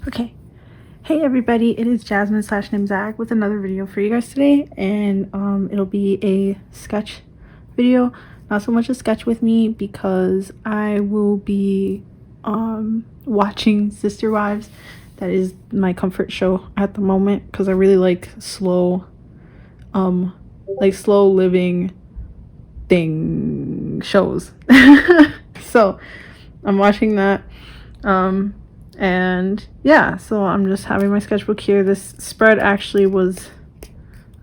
Okay, hey everybody, it is Jasmine slash name Zach with another video for you guys today, and it'll be a sketch video. Not so much a sketch with me because I will be watching Sister Wives. That is my comfort show at the moment because I really like slow living thing shows. So I'm watching that. And yeah, so I'm just having my sketchbook here. This spread actually was,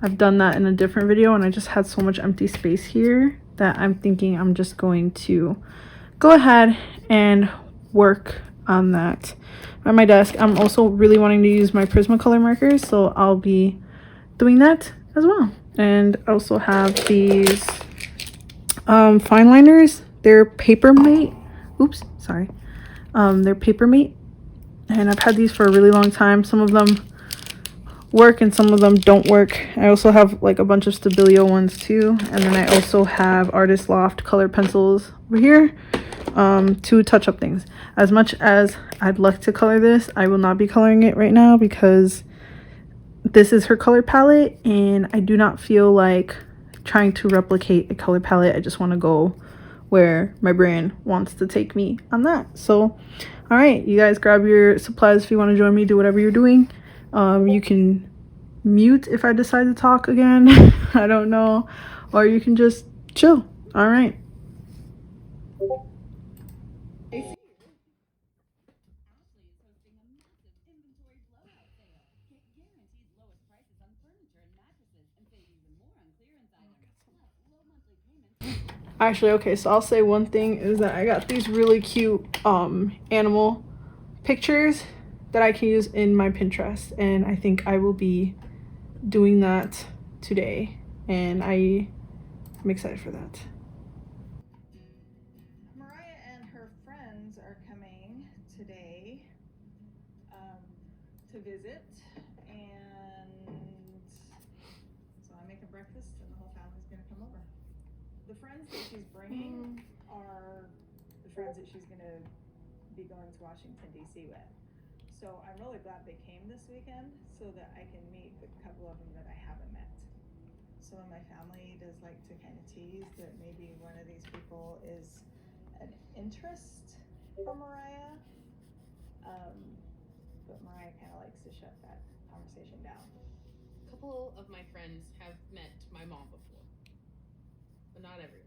I've done that in a different video, and I just had so much empty space here that I'm thinking I'm just going to go ahead and work on that at my desk. I'm also really wanting to use my Prismacolor markers, so I'll be doing that as well. And I also have these fine liners. They're Papermate. Oops, sorry. They're Papermate, and I've had these for a really long time. Some of them work and some of them don't work. I also have like a bunch of Stabilio ones too, and then I also have Artist Loft color pencils over here to touch up things. As much as I'd like to color this, I will not be coloring it right now because this is her color palette, and I do not feel like trying to replicate a color palette. I just want to go where my brain wants to take me on that. So all right, you guys grab your supplies if you want to join me. Do whatever you're doing. You can mute if I decide to talk again. I don't know, or you can just chill. All right. Actually, okay, so I'll say one thing is that I got these really cute animal pictures that I can use in my Pinterest, and I think I will be doing that today, and I'm excited for that. Mariah and her friends are coming today to visit, and so I'm making breakfast and the whole family's gonna come over. The friends that she's bringing are the friends that she's gonna be going to Washington DC with. So I'm really glad they came this weekend so that I can meet a couple of them that I haven't met. Some of my family does like to kind of tease that maybe one of these people is an interest for Mariah, but Mariah kind of likes to shut that conversation down. A couple of my friends have met my mom before, but not everyone.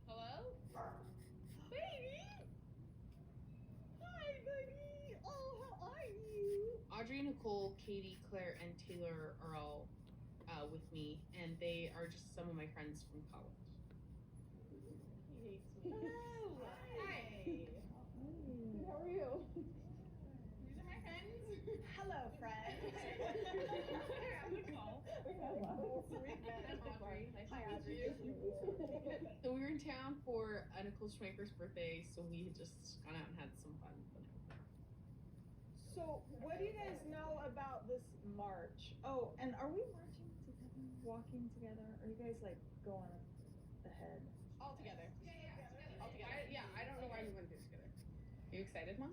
Hello? Baby! Hi, buddy! Oh, how are you? Audrey, Nicole, Katie, Claire, and Taylor are all with me, and they are just some of my friends from college. He hates me. Hello! Hi! How are you? These are my friends. Hello, friends. I'm Nicole. I'm Audrey. Hi, Audrey. So we were in town for Nicole Schmaker's birthday, so we had just gone out and had some fun. So, what do you guys know about this march? Oh, and are we marching together, walking together? Are you guys like going ahead? All together. All together. I don't know why we went there together. Are you excited, Mom?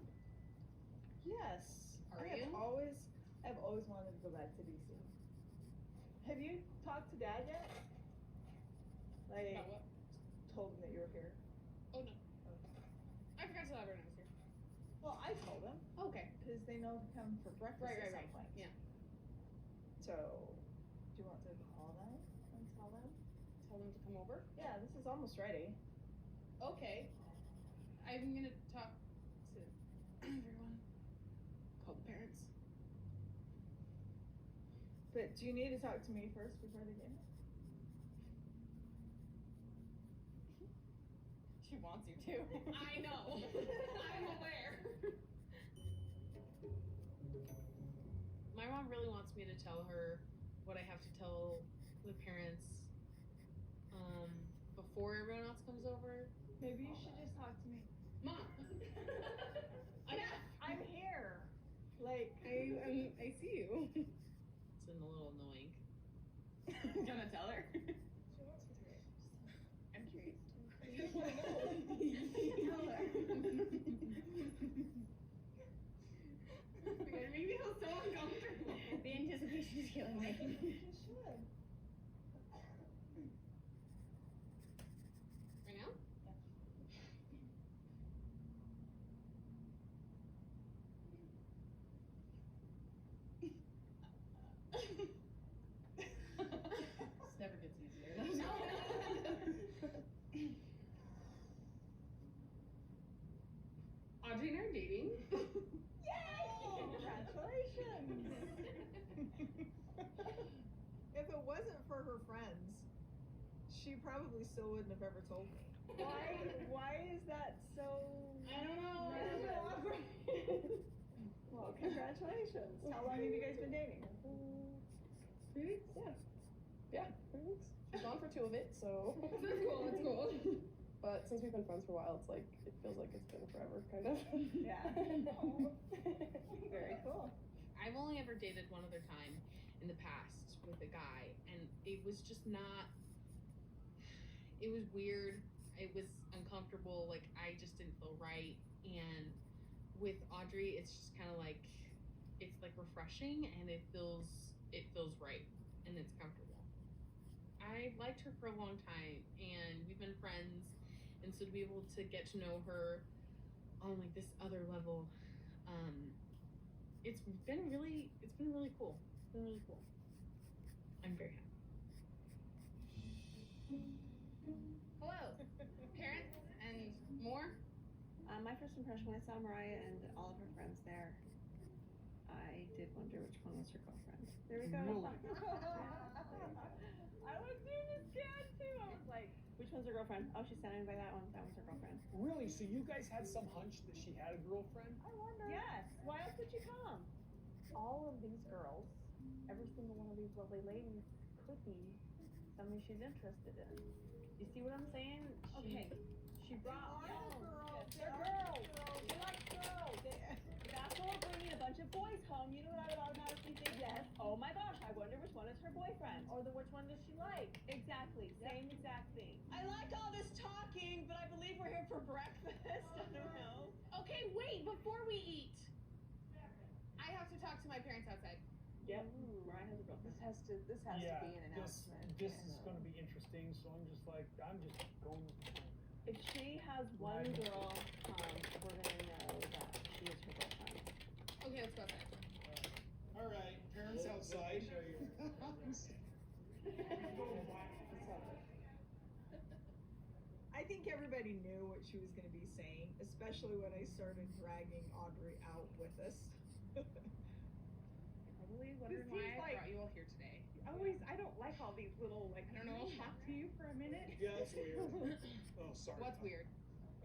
Yes. Are I've you? always wanted to go back to DC. Have you talked to Dad yet? Like, About what? told him that you were here? Oh, no. I forgot to tell everyone I was here. Well, I told him. Okay. Because they know to come for breakfast at some point. Yeah. So, do you want to call them and tell them? Tell them to come over? Yeah, this is almost ready. Okay. I'm gonna talk to everyone. Call the parents. But do you need to talk to me first before they get here? She wants you to. I know. I'm aware. My mom really wants me to tell her what I have to tell the parents before everyone else comes over. Maybe you should just talk to me. Mom! I'm here. Like, I see you. It's been a little annoying. You gonna tell her? She wants me to. I'm curious too. You want to know. Tell her. Audrey and I are dating. Yay! Congratulations! If it wasn't for her friends, she probably still wouldn't have ever told me. Why is that so? I don't know. It's a bit awkward. Well, congratulations. How long have you guys been dating? 3 weeks? Yeah, 3 weeks. She's gone for 2 of it, so. That's cool. That's cool. But since we've been friends for a while, it's like, it feels like it's been forever, kind of. Yeah. Very cool. I've only ever dated one other time in the past with a guy, and it was just not. It was weird. It was uncomfortable. Like, I just didn't feel right. And with Audrey, it's just kind of like, it's like refreshing, and it feels right, and it's comfortable. I liked her for a long time, and we've been friends, and so to be able to get to know her on like this other level, it's been really cool. It's been really cool. I'm very happy. Hello, parents and more. My first impression when I saw Mariah and all of her friends there, I did wonder which one was her girlfriend. There we go. I was doing this scan too. I was like, which one's her girlfriend? Oh, she's standing by that one. That one's her girlfriend. Really? So you guys had some hunch that she had a girlfriend? I wonder. Yes. Why else would you come? All of these girls, every single one of these lovely ladies could be somebody she's interested in. You see what I'm saying? Okay. She brought. Girls. They're girls. They like girls. That's why we're bringing a bunch of boys home. You know what I would automatically think? Yes. Oh my gosh, I wonder which one is her boyfriend. Or which one does she like? Exactly. Same exact thing. I like all this talking, but I believe we're here for breakfast. I don't know. Okay, wait, before we eat, I have to talk to my parents outside. Yep. Mariah has a girlfriend. This has to be an announcement. This is going to be interesting. So I'm just going. If she has one girl come, we're gonna know that she is her girlfriend. Okay, let's go outside. All right, parents outside. I think everybody knew what she was going to be saying, especially when I started dragging Audrey out with us. Probably wondering why I brought you all here today. I don't like all these little, like, I don't know. talk to you for a minute. Yeah, it's weird. Oh, sorry. What's weird?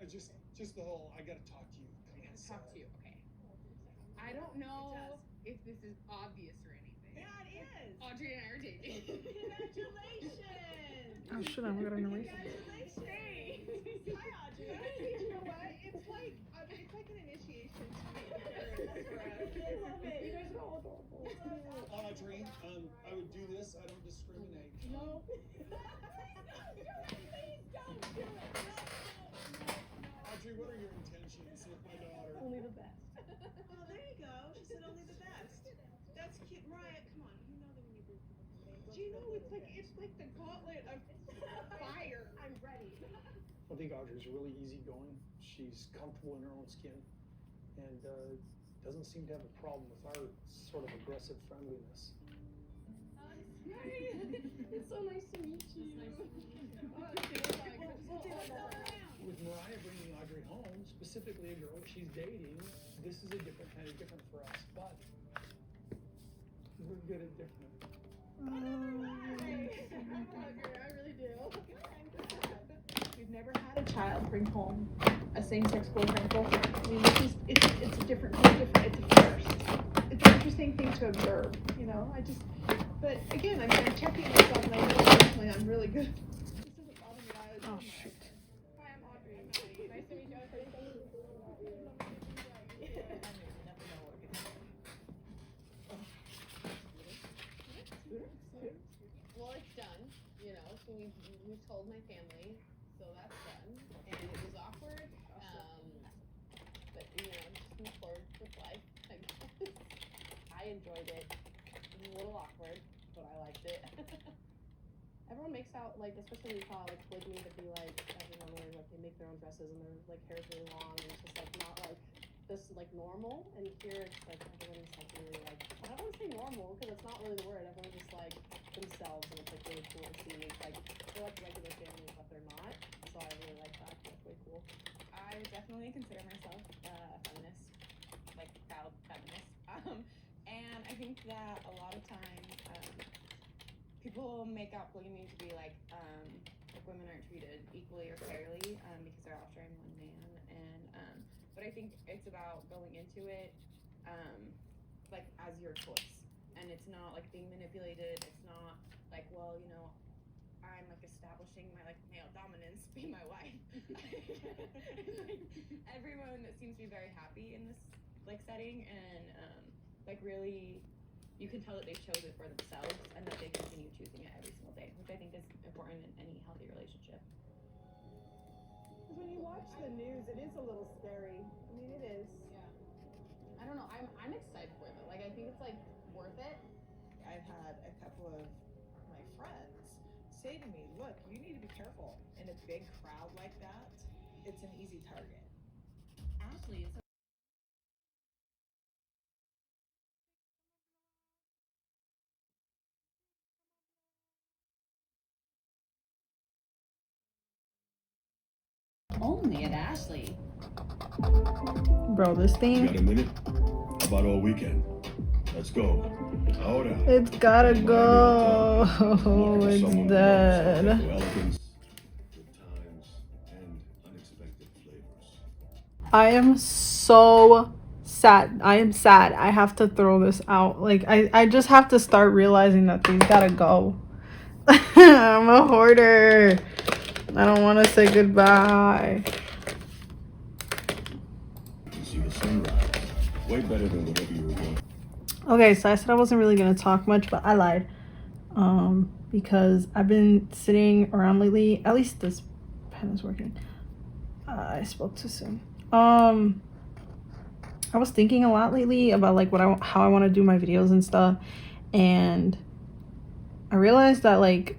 Just the whole. I gotta talk to you. I gotta talk to you. Okay. I don't know if this is obvious or anything. Yeah, it is. Audrey and I are dating. Congratulations. Oh shit, I'm gonna erase it. Congratulations. Hi, Audrey. You know what? It's like an initiation to me. I love it. You guys are all adorable. Audrey, I would do this. I don't discriminate. No. Please don't do it. Audrey, what are your intentions with my daughter? Only the best. Well, there you go. She said only the best. That's cute. Mariah, come on. You know that when you bring people to me. Do you know it's like the gauntlet of fire. I'm ready. I think Audrey's really easygoing. She's comfortable in her own skin, and doesn't seem to have a problem with our sort of aggressive friendliness. It's so nice to meet you. With Mariah bringing Audrey home, specifically a girl she's dating, this is a different for us, but we're good at different. I really do. We've never had a child bring home a same-sex boyfriend. I mean, it's a different, it's a first. It's an interesting thing to observe, you know. But again, I'm checking myself, and I know personally I'm really good. This doesn't bother me. Oh shoot. Hi, I'm Audrey. Nice to meet you. Well, it's done, you know, so we've told my family, so that's done, and it was awkward, but, you know, just move forward with life, I guess. I enjoyed it. It was a little awkward, but I liked it. Everyone makes out, like, especially when you saw, like, Blakey and Vicky, like, everyone wearing, like, they make their own dresses and their, like, hair's really long, and it's just, like, not, like, this, like, normal, and here it's, like, everyone's, like, really, like, I don't want to say normal, because it's not really the word, everyone's just, like, themselves, and it's, like, really cool to see. It's, like, they're, like, regular families, but they're not, so I really like that. That's way cool. I would definitely consider myself a think that a lot of times people make out polygamy to be like women aren't treated equally or fairly because they're all sharing one man, and but I think it's about going into it like as your choice, and it's not like being manipulated. It's not like, well, you know, I'm like establishing my like male dominance, be my wife. Like, everyone seems to be very happy in this like setting, and like really you can tell that they've chosen it for themselves and that they continue choosing it every single day, which I think is important in any healthy relationship. Because when you watch the news, it is a little scary. I mean, it is. Yeah. I don't know. I'm excited for it though. Like I think it's like worth it. I've had a couple of my friends say to me, look, you need to be careful. In a big crowd like that, it's an easy target. Ashley is only at Ashley. Bro, this You thing, got a minute? How about all weekend? Let's go. Ahora. it's gotta Miami go. Hotel. It's Someone dead. loves elegance, good times, and unexpected flavors. I am so sad. I am sad. I have to throw this out. Like, I just have to start realizing that these gotta go. I'm a hoarder. I don't want to say goodbye. You see the sunrise. Way better than whatever you were doing. Okay, so I said I wasn't really gonna talk much, but I lied. Because I've been sitting around lately. At least this pen is working. I spoke too soon. I was thinking a lot lately about like how I want to do my videos and stuff, and I realized that like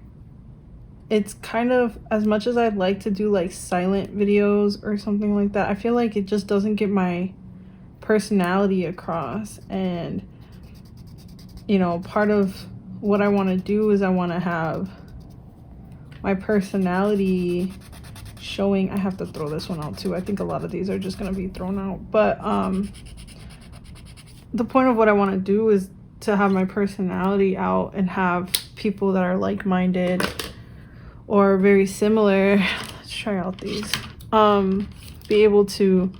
it's kind of, as much as I'd like to do like silent videos or something like that, I feel like it just doesn't get my personality across. And you know, part of what I want to do is I want to have my personality showing. I have to throw this one out too. I think a lot of these are just going to be thrown out, but the point of what I want to do is to have my personality out and have people that are like-minded or very similar, let's try out these, be able to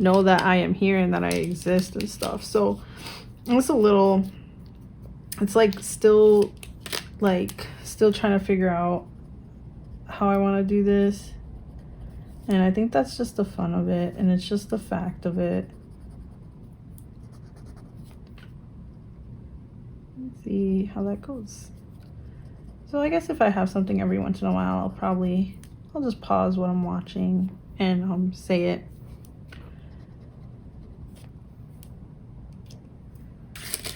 know that I am here and that I exist and stuff. So it's a little, it's like still trying to figure out how I want to do this. And I think that's just the fun of it, and it's just the fact of it. Let's see how that goes. So I guess if I have something every once in a while, I'll just pause what I'm watching and say it.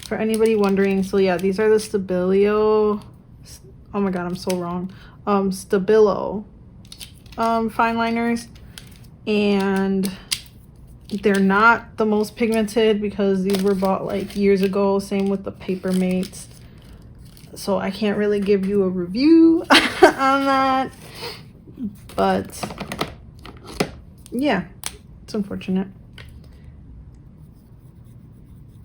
For anybody wondering, so yeah, these are the Stabilio. Oh my god, I'm so wrong. Stabilo fine liners, and they're not the most pigmented because these were bought like years ago. Same with the Paper Mates, so I can't really give you a review on that, but yeah, it's unfortunate.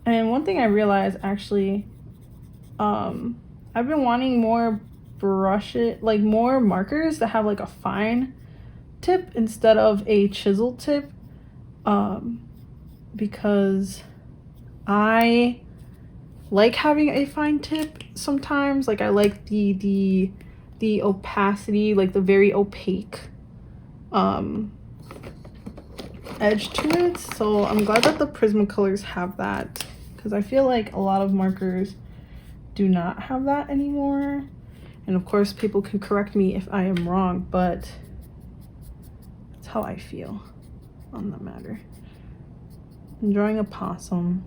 And one thing I realized, actually, I've been wanting more more markers that have like a fine tip instead of a chisel tip, because I like having a fine tip sometimes. Like I like the opacity, like the very opaque edge to it. So I'm glad that the Prismacolors have that, because I feel like a lot of markers do not have that anymore. And of course, people can correct me if I am wrong, but that's how I feel on the matter. I'm drawing a possum,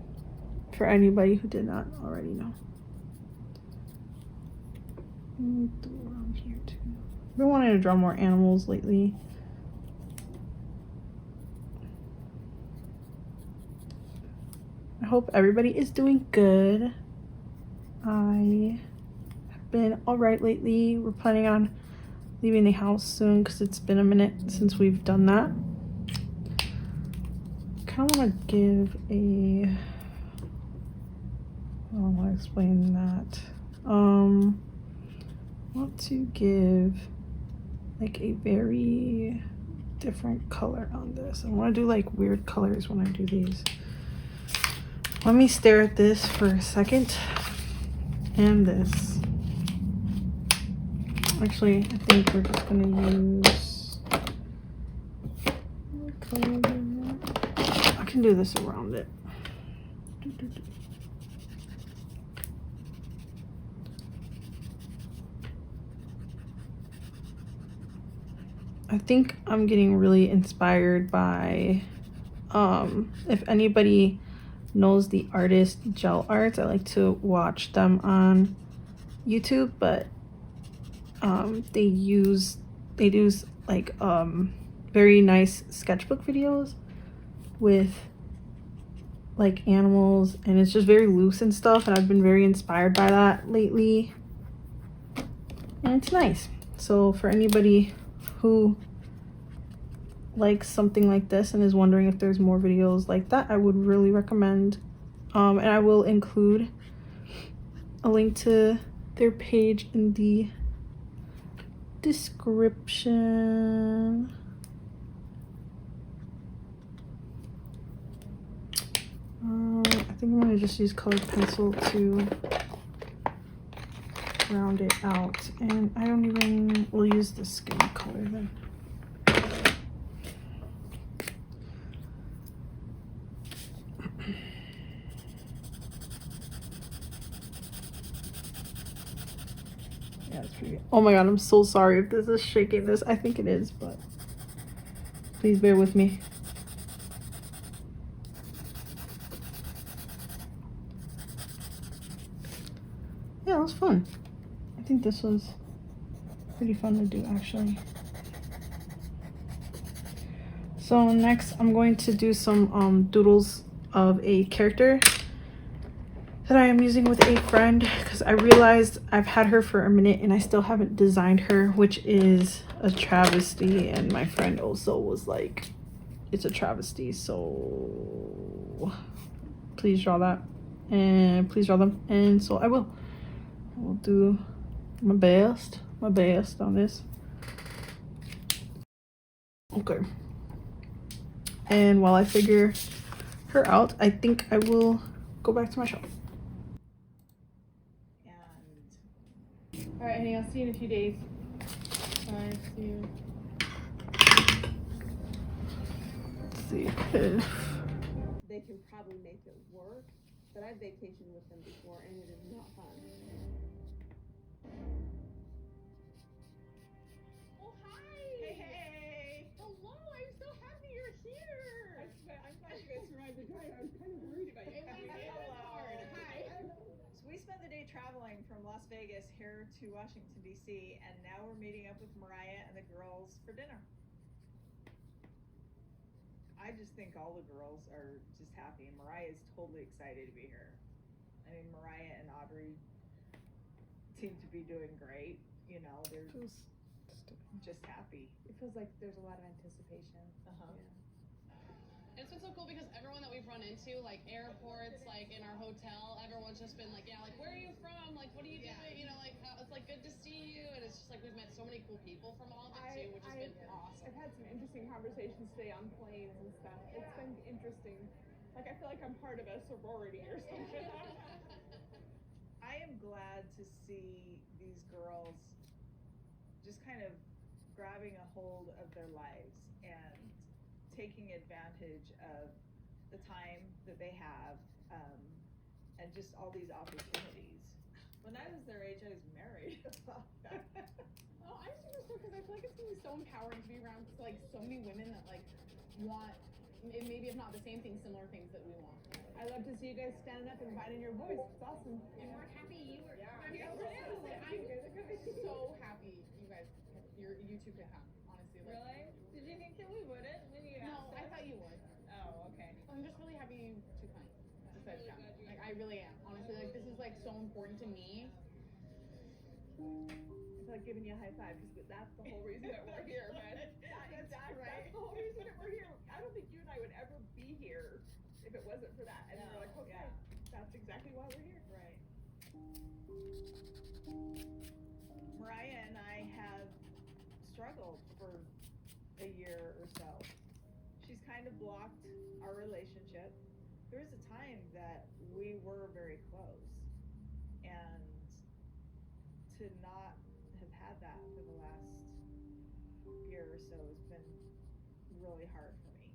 for anybody who did not already know. Around here too. I've been wanting to draw more animals lately. I hope everybody is doing good. I have been alright lately. We're planning on leaving the house soon because it's been a minute since we've done that. I kind of want to give a I don't want to explain that. Want to give like a very different color on this. I want to do like weird colors when I do these. Let me stare at this for a second. And this. Actually, I think we're just gonna use color. I can do this around it. I think I'm getting really inspired by if anybody knows the artist Gel Arts, I like to watch them on YouTube, but they do like very nice sketchbook videos with like animals, and it's just very loose and stuff, and I've been very inspired by that lately, and it's nice. So for anybody who likes something like this and is wondering if there's more videos like that, I would really recommend, and I will include a link to their page in the description. I think I'm gonna just use colored pencil to round it out, and I don't even, we'll use the skin color then. Yeah, it's pretty good. Oh my god, I'm so sorry if this is shaking this. I think it is, but please bear with me. Yeah, it was fun. I think this was pretty fun to do, actually. So next I'm going to do some doodles of a character that I am using with a friend, because I realized I've had her for a minute and I still haven't designed her, which is a travesty, and my friend also was like, it's a travesty, so please draw that, and please draw them. And so I will do my best on this. Okay, and while I figure her out, I think I will go back to my shop. All right, honey, I'll see you in a few days. Bye. See you. Let's see if They can probably make it work, but I've vacationed with them before and it is not fun. Oh, hi! Hey! Hello, I'm so happy you're here! I'm glad you guys survived the drive. I was kind of worried about you. Hi. So we spent the day traveling from Las Vegas here to Washington, D.C., and now we're meeting up with Mariah and the girls for dinner. I just think all the girls are just happy, and Mariah is totally excited to be here. I mean, Mariah and Audrey seem to be doing great. You know, they're just happy. It feels like there's a lot of anticipation. Uh-huh. Yeah. It's been so cool because everyone that we've run into, like airports, like in our hotel, everyone's just been like, yeah, like, where are you from? Like, what are you doing? You know, like, it's like good to see you. And it's just like we've met so many cool people from all of it too, which has been awesome. I've had some interesting conversations today on planes and stuff. It's been interesting. Like, I feel like I'm part of a sorority or something. I am glad to see these girls just kind of grabbing a hold of their lives and taking advantage of the time that they have, and just all these opportunities. When I was their age, I was married. Oh, I'm super stoked because I feel like it's gonna be so empowering to be around like so many women that like want, maybe if not the same things, similar things that we want. I love to see you guys standing up and finding your voice. It's awesome. And we're happy you were. Yeah. I'm so happy you two could come. Honestly, like, Really? Did you think that we wouldn't when you no, asked I us? thought you would. Oh, okay. I'm just really happy you two come. Besides John. Like, I really am. Honestly, like, this is like so important to me. I feel like giving you a high five because that's the whole reason that we're here, man. That's right. That's the whole reason that we're here. I don't think you and I would ever be here if it wasn't for that. And we're like, okay, that's exactly why we're here. Right. Mariah and I have struggled for a year or so. She's kind of blocked our relationship. There was a time that we were very close, and to not have had that for the last year or so has been really hard for me.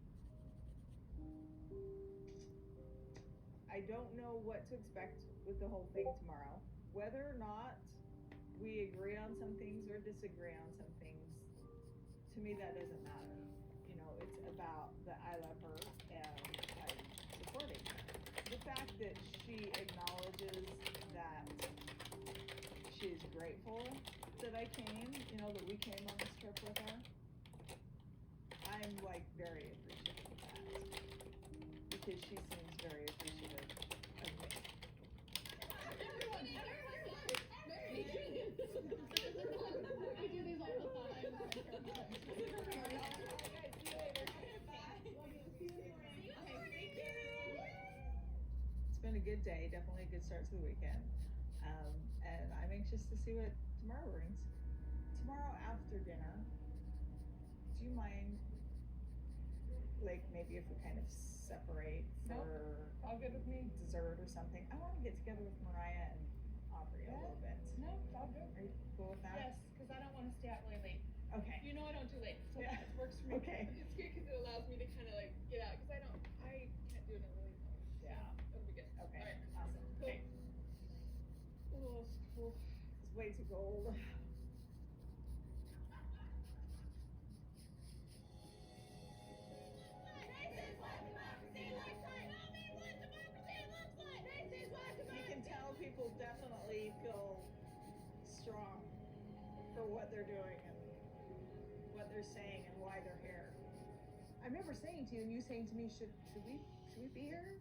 I don't know what to expect with the whole thing tomorrow. Whether or not we agree on some things or disagree on some things, to me that doesn't matter. You know, it's about that I love her and I'm supporting her. The fact that she acknowledges that she's grateful that I came, you know, that we came on this trip with her, I'm like very appreciative of that, because she seems very appreciative of me. I do these all the time. It's been a good day, definitely a good start to the weekend. And I'm anxious to see what tomorrow brings. Tomorrow after dinner, do you mind, like, maybe if we kind of separate for All good with me. dessert or something? I want to get together with Mariah and Aubrey a little bit. No, it's all good. Are you cool with that? Yes, because I don't want to stay out really late. Okay. You know I don't do late, so Yeah. that works for me. Okay. It's good because it allows me to kind of like get out, because I can't do it early. Yeah. It'll be good. Okay. All right. Awesome. Cool. Okay. Oh, It's way too cold. You can tell people definitely feel strong for what they're doing and what they're saying and why they're here. I remember saying to you, and you saying to me, should we be here?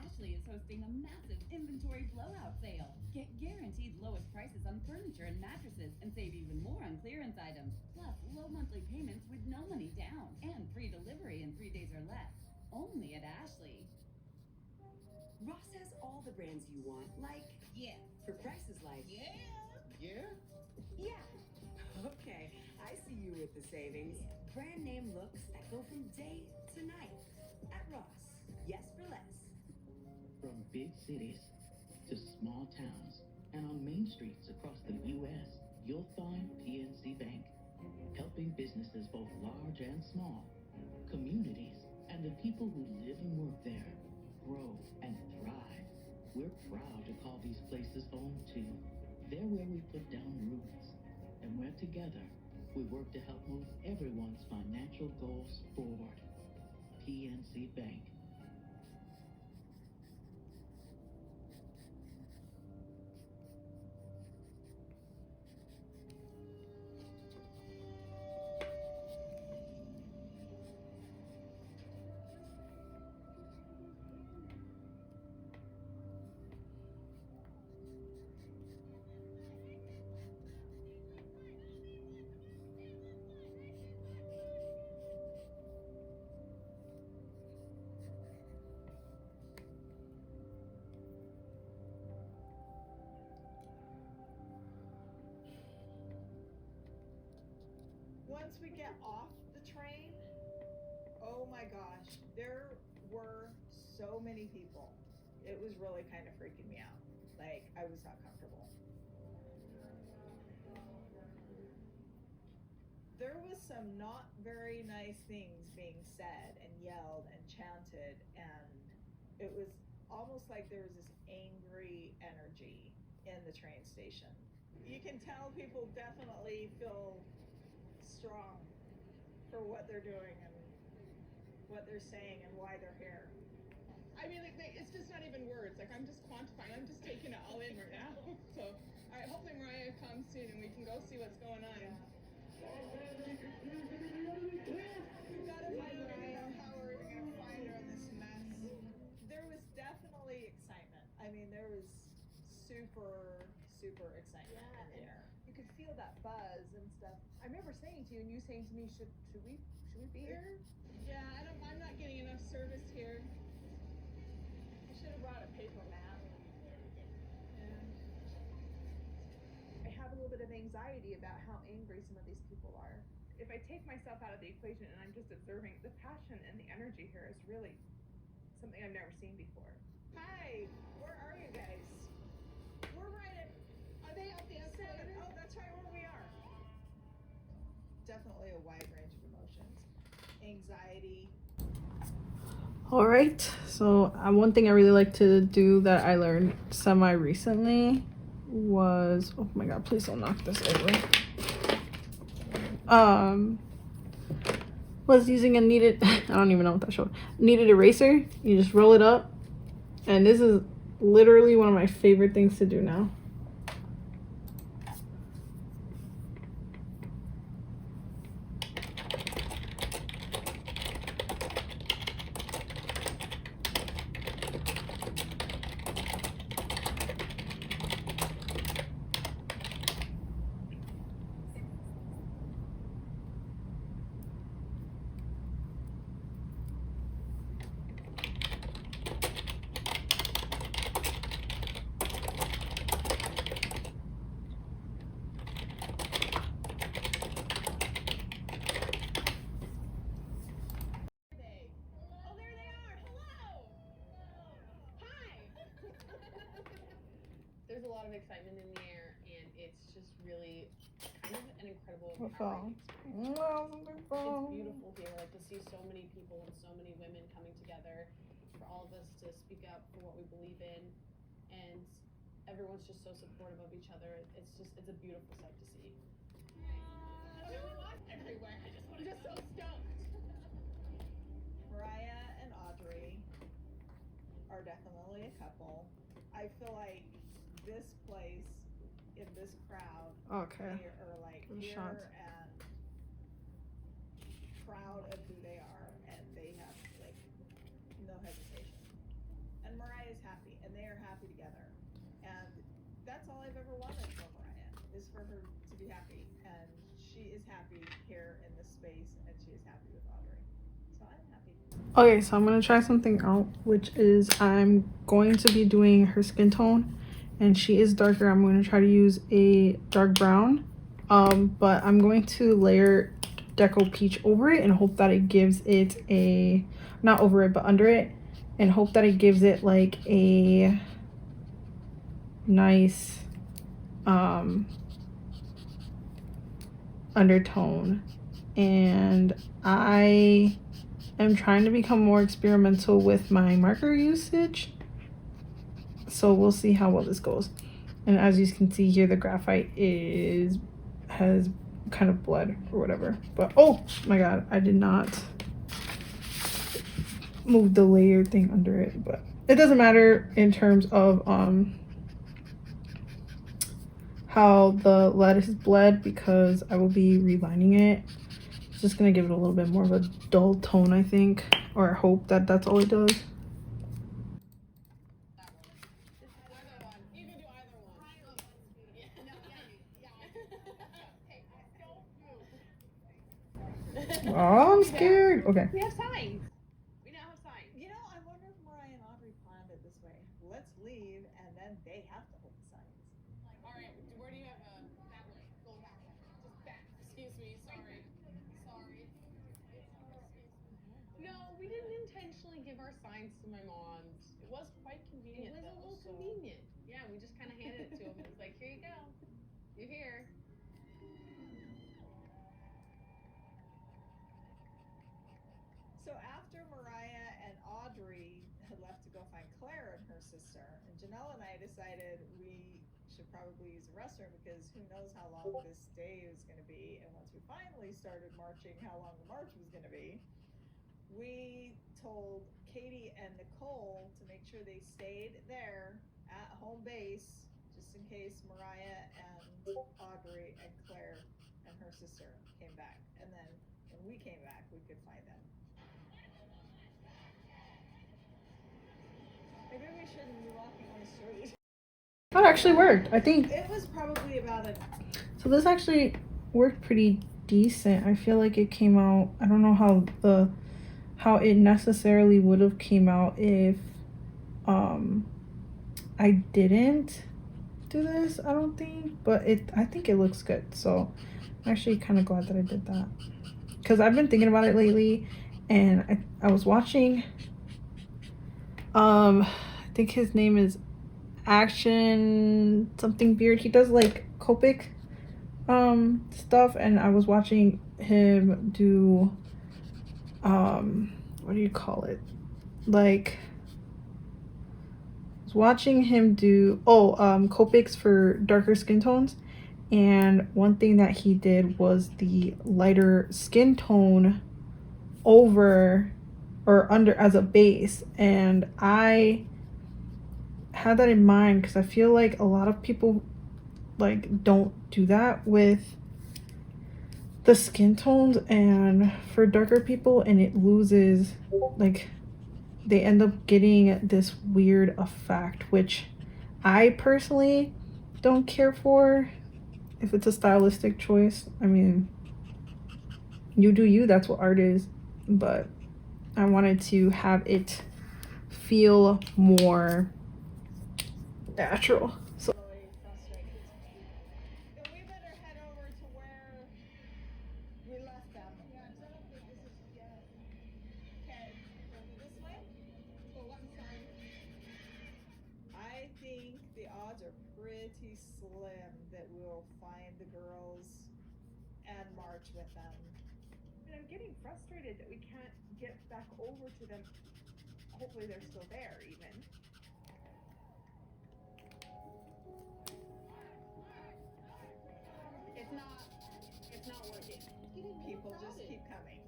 Ashley is hosting a massive inventory blowout sale. Get guaranteed lowest prices on furniture and mattresses and save even more on clearance items. Plus, low monthly payments with no money down and free delivery in 3 days or less. Only at Ashley. Ross has all the brands you want, like, Yeah. for prices like, Yeah. yeah. Okay, I see you with the savings. Brand name looks that go from day to night. At Ross, yes for less. From big cities to small towns and on main streets across the U.S., you'll find PNC Bank, helping businesses both large and small, communities, and the people who live and work there grow and thrive. We're proud to call these places home too. They're where we put down roots, and where together we work to help move everyone's financial goals forward. PNC Bank. Once we get off the train, oh my gosh, there were so many people. It was really kind of freaking me out. Like, I was not comfortable. There was some not very nice things being said and yelled and chanted, and it was almost like there was this angry energy in the train station. You can tell people definitely feel strong for what they're doing and what they're saying and why they're here. I mean, it's just not even words. Like, I'm just quantifying. I'm just taking it all in right now. So, all right, hopefully Mariah comes soon and we can go see what's going on. Yeah. We've got to find Mariah. How are we going to find her in this mess? There was definitely excitement. I mean, there was super excitement in the air. You could feel that buzz and stuff. I remember saying to you, and you saying to me, should we be here? Yeah, I'm not getting enough service here. I should have brought a paper little bit of anxiety about how angry some of these people are. If I take myself out of the equation and I'm just observing, the passion and the energy here is really something I've never seen before. Hi, where are you guys? We're right at, are they out the escalator? Oh, that's right where we are. Definitely a wide range of emotions. Anxiety. All right, so one thing I really like to do that I learned semi recently was, oh my god, please don't knock this over. Was using a kneaded, I don't even know what that showed, kneaded eraser. You just roll it up, and this is literally one of my favorite things to do now. There's a lot of excitement in the air, and it's just really kind of an incredible What's empowering experience. wrong? It's beautiful here, like to see so many people and so many women coming together, for all of us to speak up for what we believe in, and everyone's just so supportive of each other. It's a beautiful sight to see. Everywhere. I'm just so stoked. Mariah and Audrey are definitely a couple. I feel like this place in this crowd, Okay. they are like Good here shots. and proud of who they are, and they have like no hesitation. And Mariah's happy, and they are happy together. And that's all I've ever wanted from Mariah, is for her to be happy. And she is happy here in this space, and she is happy with Audrey. So I'm happy. Okay, so I'm gonna try something out, which is I'm going to be doing her skin tone, and she is darker. I'm going to try to use a dark brown, but I'm going to layer Deco Peach over it and hope that it gives it a, not over it, but under it, and hope that it gives it like a nice undertone. And I am trying to become more experimental with my marker usage, so we'll see how well this goes. And as you can see here, the graphite has kind of bled or whatever, but oh my god, I did not move the layer thing under it, but it doesn't matter in terms of how the lettuce bled, because I will be relining it. It's just gonna give it a little bit more of a dull tone, I think, or I hope that that's all it does. Oh, I'm scared. Okay. We have signs. We now have signs. You know, I wonder if Mariah and Audrey planned it this way. Let's leave, and then they have to hold the signs. All right, where do you have that way? Go back. Just back. Excuse me. Sorry. No, we didn't intentionally give our signs to my moms. It was quite convenient. It was a little convenient. Yeah, we just kind of handed it to them. It's like, here you go. You're here. So after Mariah and Audrey had left to go find Claire and her sister, and Janelle and I decided we should probably use the restroom, because who knows how long this day was going to be. And once we finally started marching, how long the march was going to be, we told Katie and Nicole to make sure they stayed there at home base, just in case Mariah and Audrey and Claire and her sister came back. And then when we came back, we could find them. Maybe we shouldn't be walking on the street. That actually worked, I think. It was probably about a... So this actually worked pretty decent. I feel like it came out, I don't know how it necessarily would have came out if I didn't do this, I don't think, but I think it looks good. So I'm actually kind of glad that I did that, because I've been thinking about it lately, and I was watching, I think his name is Action something Beard. He does like Copic stuff, and I was watching him do what do you call it, like I was watching him do Copics for darker skin tones, and one thing that he did was the lighter skin tone over or under as a base, and I had that in mind because I feel like a lot of people like don't do that with the skin tones and for darker people, and it loses, like they end up getting this weird effect, which I personally don't care for. If it's a stylistic choice, I mean, you do you, that's what art is, but I wanted to have it feel more natural. So Really frustrated. Then we better head over to where we left them. Yeah, 'cause I don't think this is, yeah. Okay, going this way? Oh, I'm sorry. I think the odds are pretty slim that we'll find the girls and march with them. And I'm getting frustrated that we can't get back over to them. Hopefully they're still there even. It's not working. People just keep coming.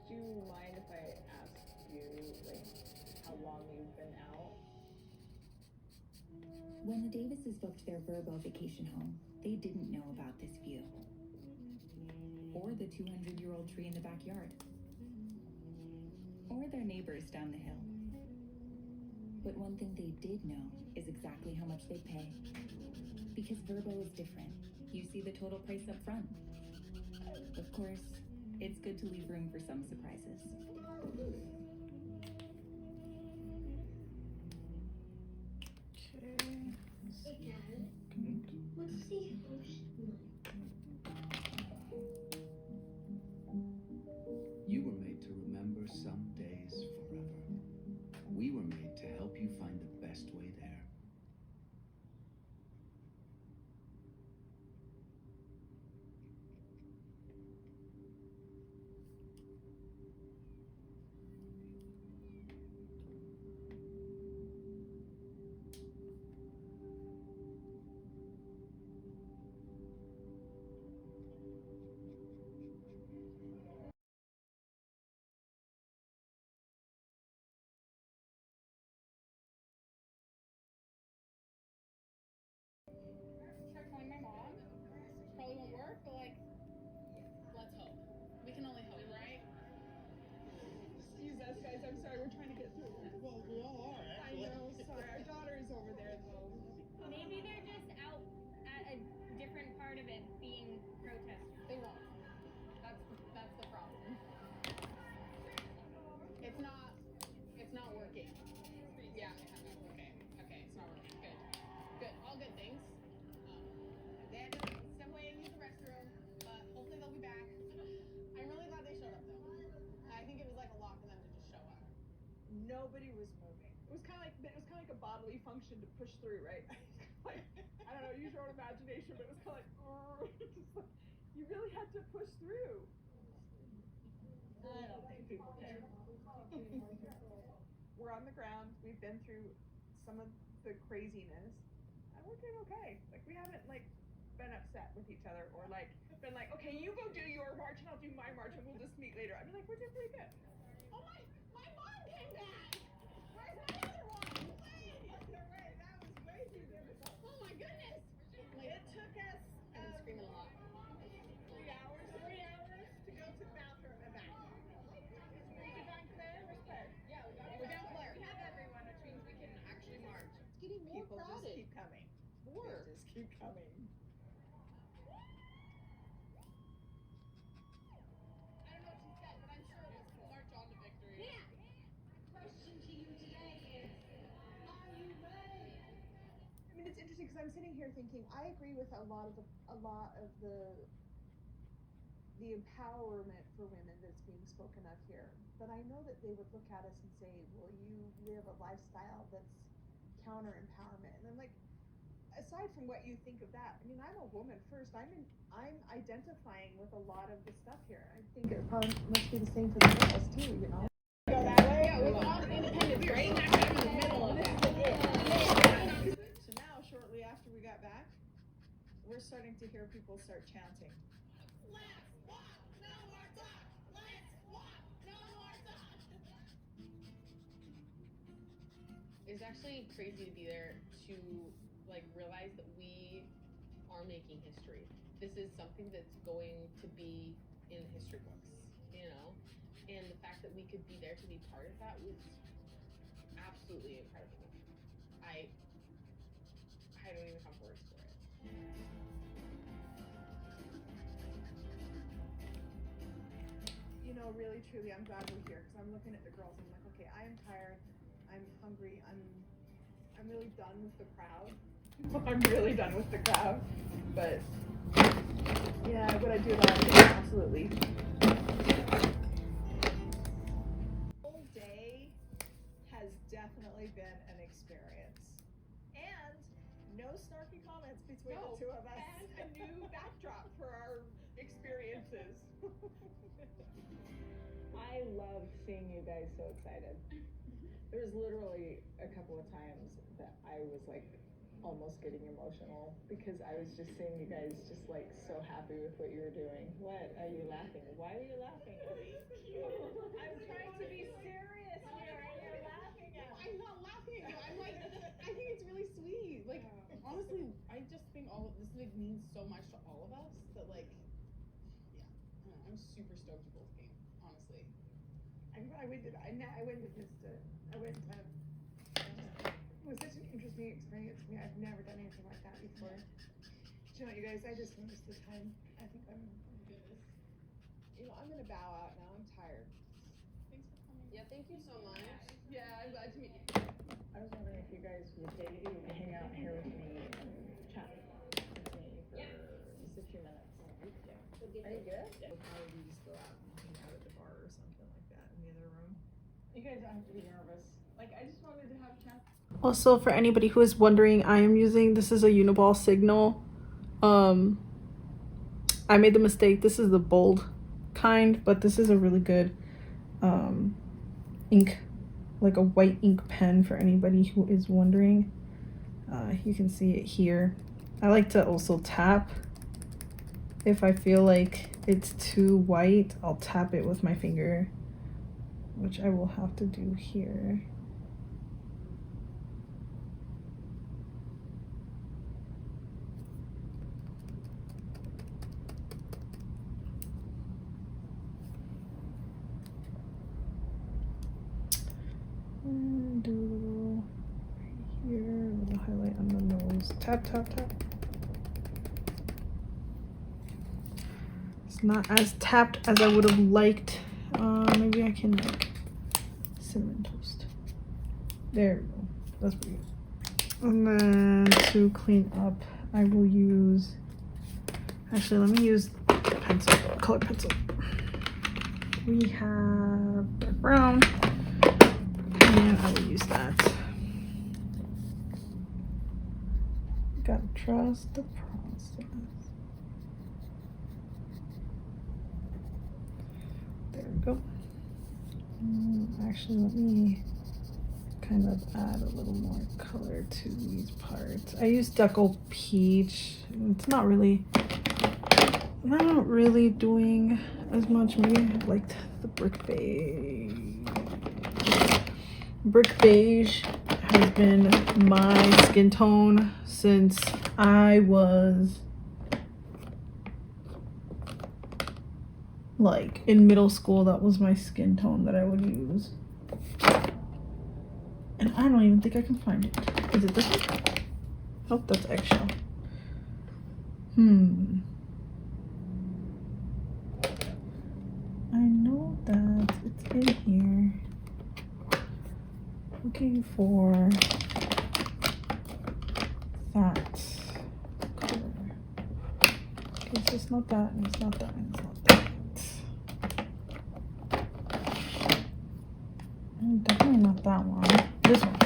Do you mind if I ask you, like, how long you've been out? When the Davises booked their Verbo vacation home, they didn't know about this view. Or the 200-year-old tree in the backyard. Or their neighbors down the hill. But one thing they did know is exactly how much they pay. Because Verbo is different. You see the total price up front. Of course, it's good to leave room for some surprises. What's the host like? You were made to remember some days forever. We were made to help you find the best way there. Start calling my mom. Probably won't work, but like, let's hope. We can only hope, right? Excuse us, guys. I'm sorry. We're trying to get through. Well, we all are, I know. Sorry. Our daughter is over there, though. Maybe they're just out at a different part of it being protesters. They won't. That's the problem. It's not working. Yeah, I have it. Okay, it's not working. Good. All good things. They had to step away and use the restroom, but hopefully they'll be back. I'm really glad they showed up though. I think it was like a lot for them to just show up. Nobody was moving. It was kind of like a bodily function to push through, right? Like, I don't know, use your own imagination, but it was kind of like, just like, you really had to push through. I don't think people care. We're on the ground. We've been through some of the craziness, and we're doing okay. Like, we haven't like been upset with each other or like been like, okay, you go do your march and I'll do my march and we'll just meet later. I mean, like, we're doing pretty good. Oh my mom came back. Where's my other one? Wait, that was way too difficult. Oh my goodness. It took us I've been screaming a lot. 3 hours to go to the bathroom and back. Did you find Claire? Where's Claire? Yeah, we're down Claire. We have everyone, which means we can actually march. It's getting more People crowded. just keep coming. More. They just keep coming. I don't know what she said, but I'm sure it was cool. because I'm sitting here thinking I agree with a lot of the empowerment for women that's being spoken of here. But I know that they would look at us and say, well, you live a lifestyle that's counter empowerment. And I'm like, aside from what you think of that, I mean, I'm a woman first. I'm identifying with a lot of the stuff here. I think it probably must be the same for the girls too, you know. Go that way. Yeah, we're all independent, right? Not in the middle of that. So now, shortly after we got back, we're starting to hear people start chanting. Let's walk, no more talk. Let's walk, no more talk. It's actually crazy to be there to like realize that we are making history. This is something that's going to be in history books, you know? And the fact that we could be there to be part of that was absolutely incredible. I don't even have words for it. You know, really, truly, I'm glad we're here because I'm looking at the girls. I'm like, okay, I am tired. I'm hungry. I'm really done with the crowd. I'm really done with the crowd. But yeah, would I do it all again? Absolutely. The whole day has definitely been an experience. And no snarky comments between the two of us. And a new backdrop for our experiences. I loved seeing you guys so excited. There was literally a couple of times that I was like almost getting emotional because I was just seeing you guys just like so happy with what you were doing. What are you laughing? Why are you laughing at me? I'm trying to be serious here and you're laughing at me. I'm not laughing at you. I'm like, I think it's really sweet. Like, honestly, I just think all of this like means so much to all of us that like, yeah, I don't know, I'm super stoked you both came. Honestly, I went and missed it. It was such an interesting experience for me. I've never done anything like that before. Do you know what, you guys? I just noticed the time. I think I'm. You know, I'm gonna bow out now. I'm tired. thanks for coming. Yeah, thank you so much. Yeah, I'm glad to meet you. I was wondering if you guys would hang out here with me and chat with me for just a few minutes. Are you good? We'll probably just go out and hang out at the bar or something like that in the other room. You guys don't have to be nervous. Like, I just wanted to have a chat. Also, for anybody who is wondering, I am using, this is a Uniball Signal. I made the mistake. This is the bold kind, but this is a really good ink, like a white ink pen for anybody who is wondering. You can see it here. I like to also tap. If I feel like it's too white, I'll tap it with my finger, which I will have to do here. And do a little right here, a little highlight on the nose. Tap, tap, tap. It's not as tapped as I would have liked. Maybe I can like cinnamon toast. There we go. That's pretty good. And then to clean up, I will use. Actually, let me use pencil, color pencil. We have dark brown. And I will use that. Gotta trust the process. There we go. Actually, let me kind of add a little more color to these parts. I use Deco Peach. It's not really doing as much. Maybe I liked the Brick Beige. Brick Beige has been my skin tone since I was like in middle school. That was my skin tone that I would use. And I don't even think I can find it. Is it this one? Oh, that's eggshell. I know that it's in here. Looking for that color. Okay, so it's not that, and it's not that, and it's not that. And definitely not that one. This one.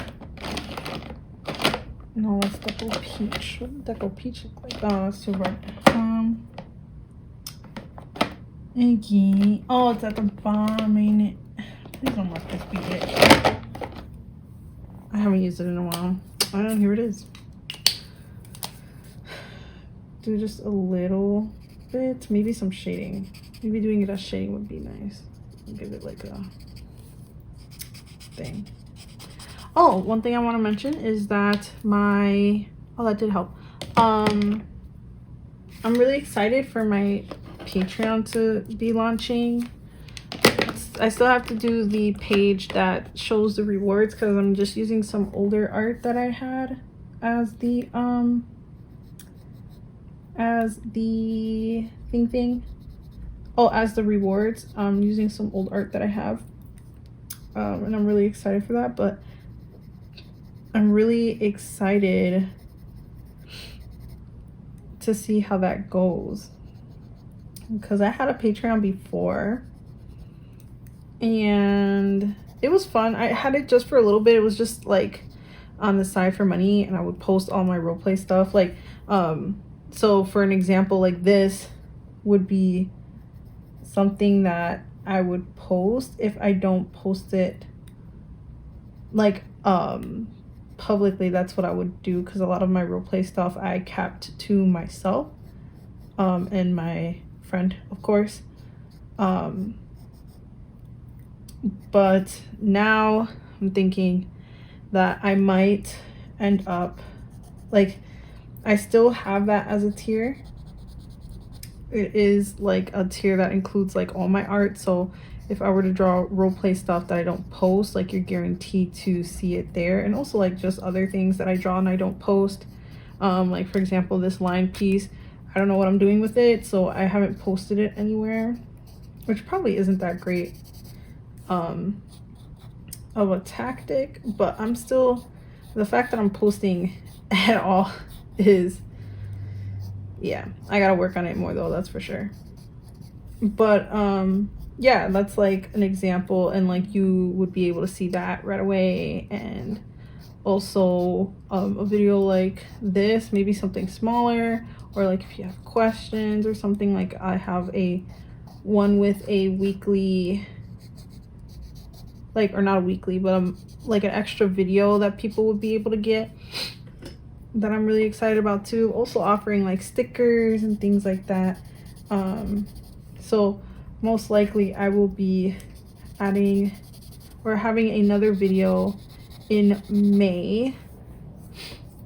No, that's Deco Peach. What did Deco Peach look like? Oh, that's too bright. Iggy. Oh, it's at the bottom, ain't it? Please don't let this be it. I haven't used it in a while. Oh, here it is. Do just a little bit, maybe some shading. Maybe doing it as shading would be nice. Give it like a thing. Oh, one thing I want to mention is that that did help. I'm really excited for my Patreon to be launching. I still have to do the page that shows the rewards because I'm just using some older art that I had as the thing. Oh, as the rewards. I'm using some old art that I have. And I'm really excited for that, but I'm really excited to see how that goes because I had a Patreon before and it was fun. I had it just for a little bit. It was just like on the side for money, and I would post all my roleplay stuff. Like so for an example, like this would be something that I would post if I don't post it like publicly. That's what I would do because a lot of my roleplay stuff I kept to myself and my friend, of course. But now I'm thinking that I might end up like, I still have that as a tier. It is like a tier that includes like all my art. So if I were to draw roleplay stuff that I don't post, like you're guaranteed to see it there. And also like just other things that I draw and I don't post. Like for example, this line piece, I don't know what I'm doing with it, so I haven't posted it anywhere, which probably isn't that great of a tactic, but I'm still, the fact that I'm posting at all is, yeah, I gotta work on it more though, that's for sure. But yeah, that's like an example, and like you would be able to see that right away. And also a video like this, maybe something smaller, or like if you have questions or something, like I have a one with a weekly, like, or not a weekly, but like an extra video that people would be able to get, that I'm really excited about too. Also offering like stickers and things like that. So most likely I will be adding or having another video in May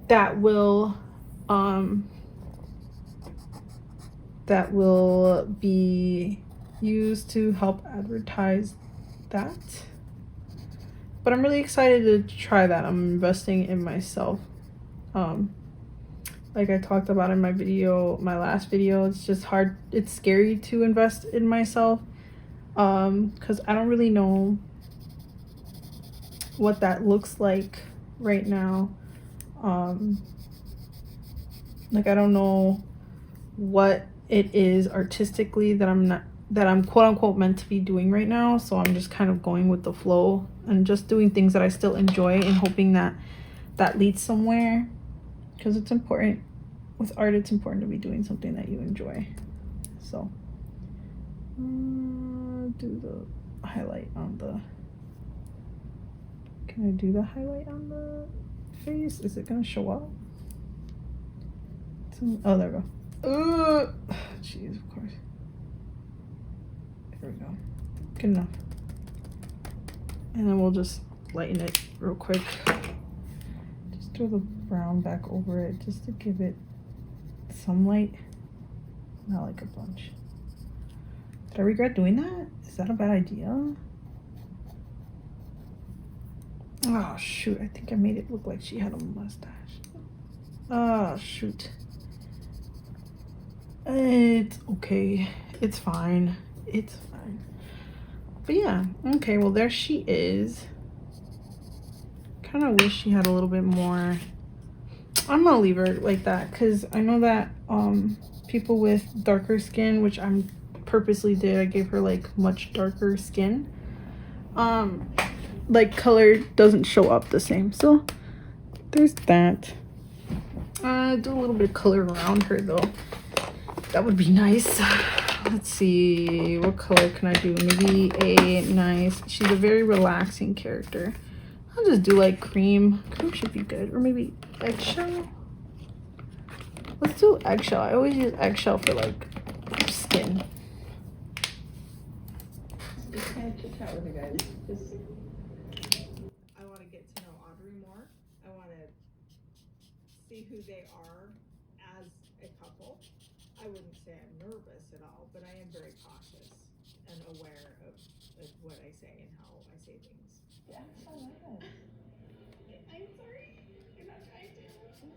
that will be used to help advertise that. But I'm really excited to try that. I'm investing in myself. Like I talked about in my video, my last video, it's just hard, it's scary to invest in myself because I don't really know what that looks like right now. Like I don't know what it is artistically that I'm quote unquote meant to be doing right now, so I'm just kind of going with the flow and just doing things that I still enjoy and hoping that that leads somewhere, because it's important with art. It's important to be doing something that you enjoy. So do the highlight on the, can I do the highlight on the face? Is it gonna show up? Oh, there we go. Jeez, of course. There we go. Good enough. And then we'll just lighten it real quick. Just throw the brown back over it just to give it some light. Not like a bunch. Did I regret doing that? Is that a bad idea? Oh shoot, I think I made it look like she had a mustache. Oh shoot. It's okay. It's fine. It's fine. But yeah, okay, well there she is. Kind of wish she had a little bit more. I'm gonna leave her like that because I know that people with darker skin, which I'm purposely did, I gave her like much darker skin, like color doesn't show up the same. So there's that. Do a little bit of color around her though. That would be nice. Let's see, what color can I do? Maybe a nice, she's a very relaxing character. I'll just do like cream. Cream should be good. Or maybe eggshell. Let's do eggshell. I always use eggshell for like skin. Just kind of chit chat with you guys. Just I want to get to know Audrey more. I want to see who they are as a couple. I wouldn't say I'm nervous at all, but I am very cautious and aware of what I say and how I say things. yeah, I like it. I'm sorry. I'm not trying to.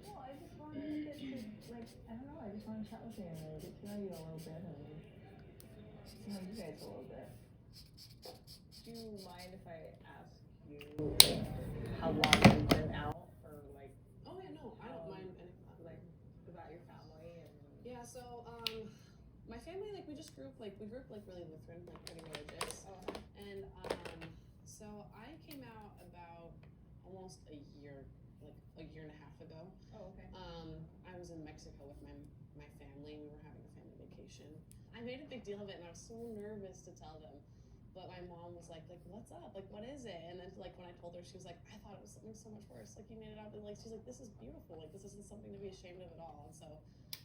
No, I just want to get to like I don't know. I just want to chat with you and get to know you a little bit and know you guys a little bit. Do you mind if I ask you like how long you've been out or like? Oh yeah, no, I don't mind any of that. Like about your family and. Yeah, so my family like we grew up like really Lutheran, like pretty religious. Oh. And so I came out about almost a year and a half ago. Oh, okay. I was in Mexico with my family. We were having a family vacation. I made a big deal of it, and I was so nervous to tell them. But my mom was like, what's up? Like, what is it? And then, like, when I told her, she was like, I thought it was something so much worse. Like, you made it out. Like, she's like, this is beautiful. Like, this isn't something to be ashamed of at all. And so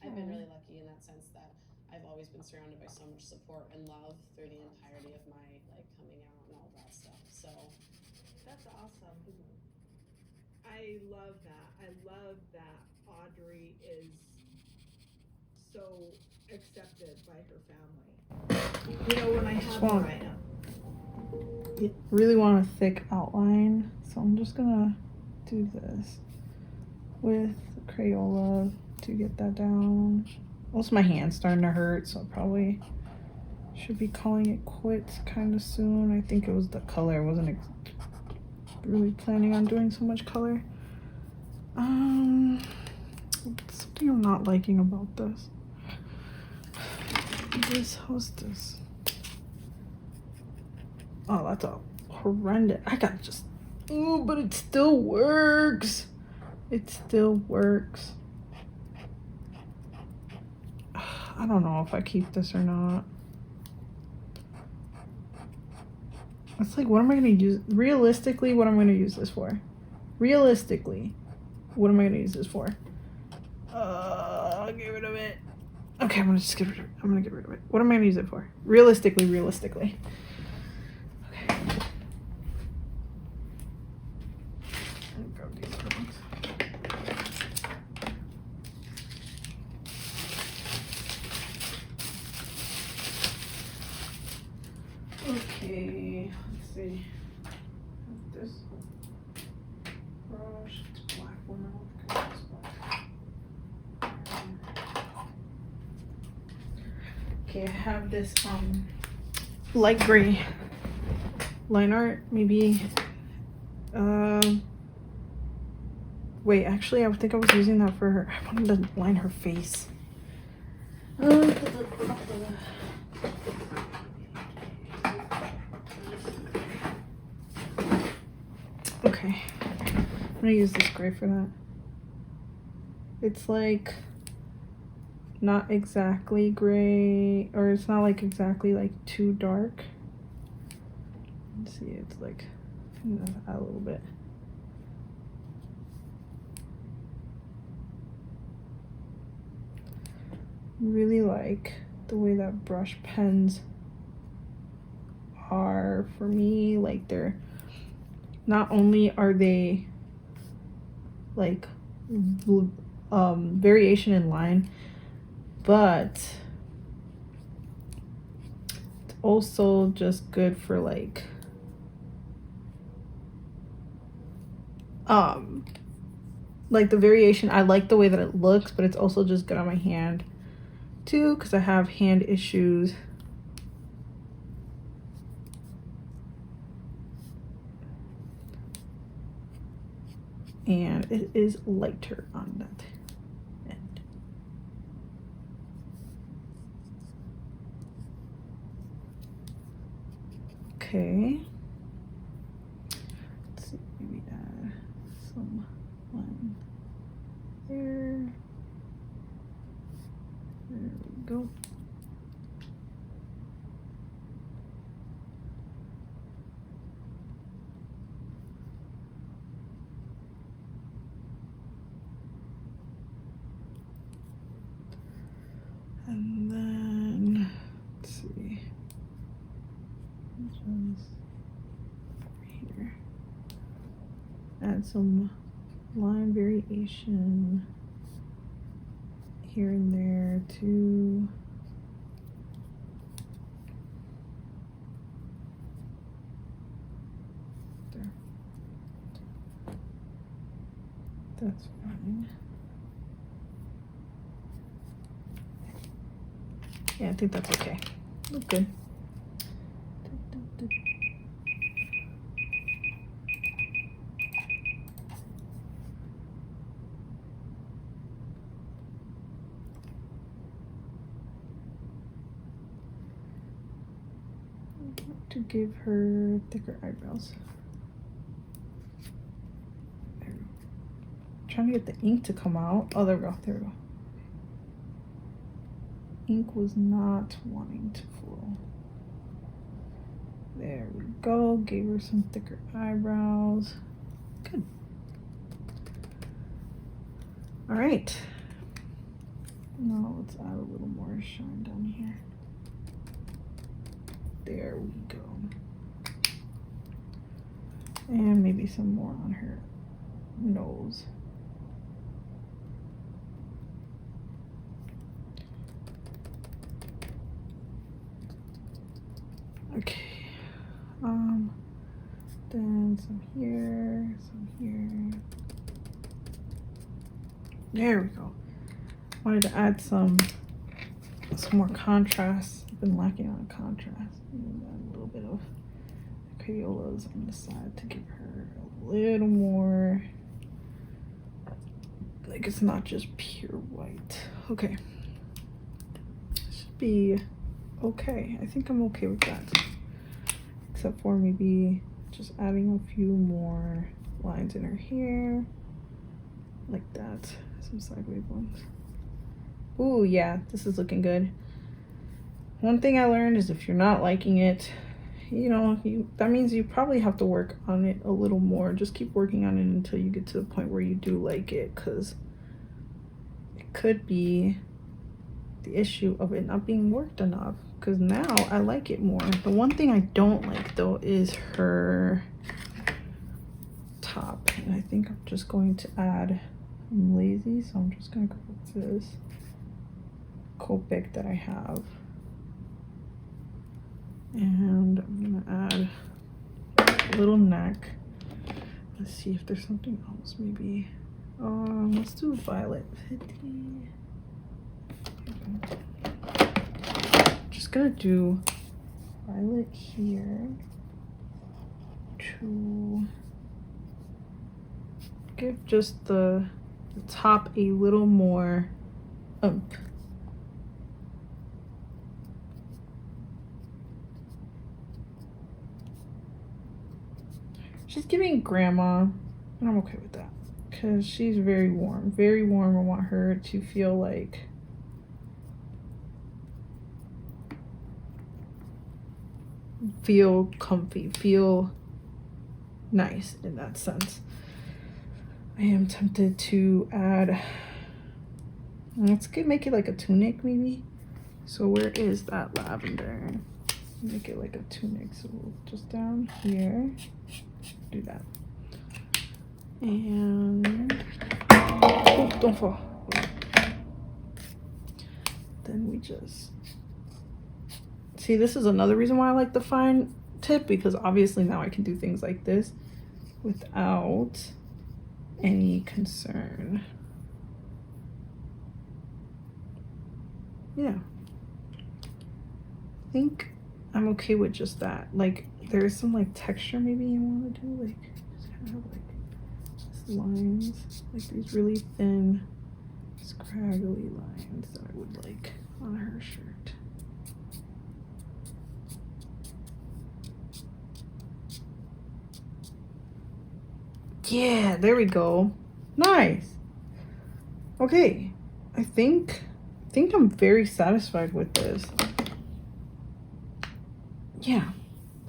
I've been really lucky in that sense that I've always been surrounded by so much support and love through the entirety of my, like, coming out and all that stuff. So That's awesome. I love that. I love that Audrey is so accepted by her family. You know, when I have her, Really want a thick outline, so I'm just gonna do this with Crayola to get that down. Also, my hand's starting to hurt, so I probably should be calling it quits kind of soon. I think it was the color. I wasn't really planning on doing so much color. Something I'm not liking about this. How's this? Oh, that's a horrendous. I gotta just. Ooh, but it still works. It still works. I don't know if I keep this or not. It's like, what am I gonna use? Realistically, what am I gonna use this for? Realistically, what am I gonna use this for? I'll get rid of it. Okay, I'm gonna just get rid of it. I'm gonna get rid of it. What am I gonna use it for? Realistically. Okay, let's see. This brush, it's black one. Okay, I have this light gray line art. Maybe wait, actually I think I was using that for her. I wanted to line her face. Okay, I'm gonna use this gray for that. It's like not exactly gray, or it's not like exactly like too dark. Let's see, it's like a little bit. Really like the way that brush pens are for me. Like, they're not only are they like variation in line, but it's also just good for like the variation. I like the way that it looks, but it's also just good on my hand too, because I have hand issues. and it is lighter on that end. Okay. Let's see, maybe add some line there. There we go. And then, let's see, just here, add some line variation here and there too. There. That's fine. Yeah, I think that's okay. Look good. To give her thicker eyebrows. There we go. Trying to get the ink to come out. Oh, there we go. There we go. Ink was not wanting to flow. There we go. Gave her some thicker eyebrows. Good. All right. Now let's add a little more shine down here. There we go. And maybe some more on her nose. Okay. Then some here, some here. There we go. Wanted to add some more contrast. I've been lacking on contrast. And a little bit of Crayolas on the side to give her a little more, like it's not just pure white. Okay. Should be okay. I think I'm okay with that. Except for maybe just adding a few more lines in her hair. Like that. Some sideways ones. Ooh, yeah, this is looking good. One thing I learned is if you're not liking it, you know, that means you probably have to work on it a little more. Just keep working on it until you get to the point where you do like it, because it could be the issue of it not being worked enough, because now I like it more. The one thing I don't like though is her top, and I think I'm just going to add, I'm lazy, so I'm just going to go with this Copic that I have. And I'm gonna add a little neck. Let's see if there's something else. Maybe let's do violet. Just gonna do violet here to give just the top a little more oomph. She's giving grandma, and I'm okay with that because she's very warm, very warm. I want her to feel like comfy, feel nice in that sense. I am tempted to add, let's make it like a tunic maybe. So where is that lavender? Make it like a tunic, so we'll just down here do that. And oh, don't fall. Then we just see, this is another reason why I like the fine tip, because obviously now I can do things like this without any concern. Yeah, I think I'm okay with just that. Like there's some like texture maybe you want to do, like just kind of like just lines, like these really thin, scraggly lines that I would like on her shirt. Yeah, there we go. Nice. Okay, I think I'm very satisfied with this. Yeah,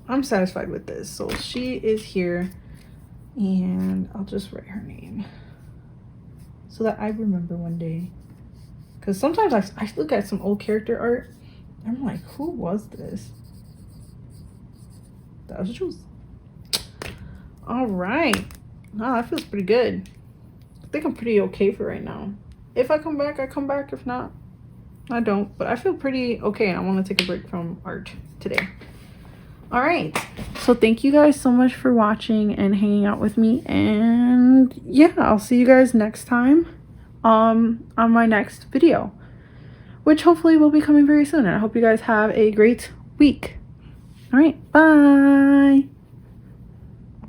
I'm satisfied with this. So she is here, and I'll just write her name so that I remember one day. Because sometimes I look at some old character art, and I'm like, who was this? That was Jules. All right. Wow, that feels pretty good. I think I'm pretty okay for right now. If I come back, I come back. If not, I don't. But I feel pretty okay. I want to take a break from art today. All right. So thank you guys so much for watching and hanging out with me. And yeah, I'll see you guys next time on my next video, which hopefully will be coming very soon. And I hope you guys have a great week. All right. Bye.